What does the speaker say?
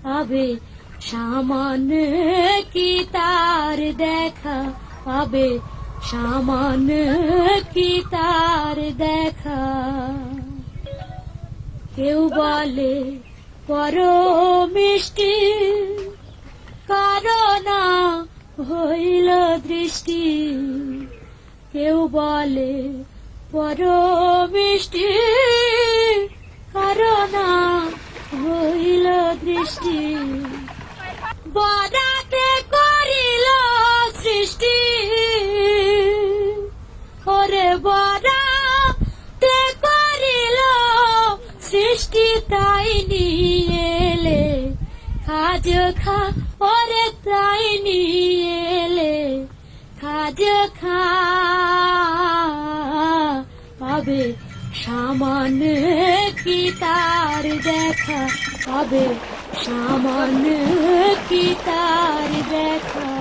পাবে সামান্য কি তার দেখা পাবে সামান্য কি তার দেখা কেউ বলে পর মিষ্টি কারণা হইল দৃষ্টি কেউ বলে পর মিষ্টি কারণা হইল দৃষ্টি বরাতে করিল সৃষ্টি ওরে বরাতে করিল সৃষ্টি তাই নিয়ে এলে খাজ খা ওরে তাই নিয়ে এলে খাজ খা পাবে সামান্য কি তার দেখা পাবে সামান্য কি তার দেখা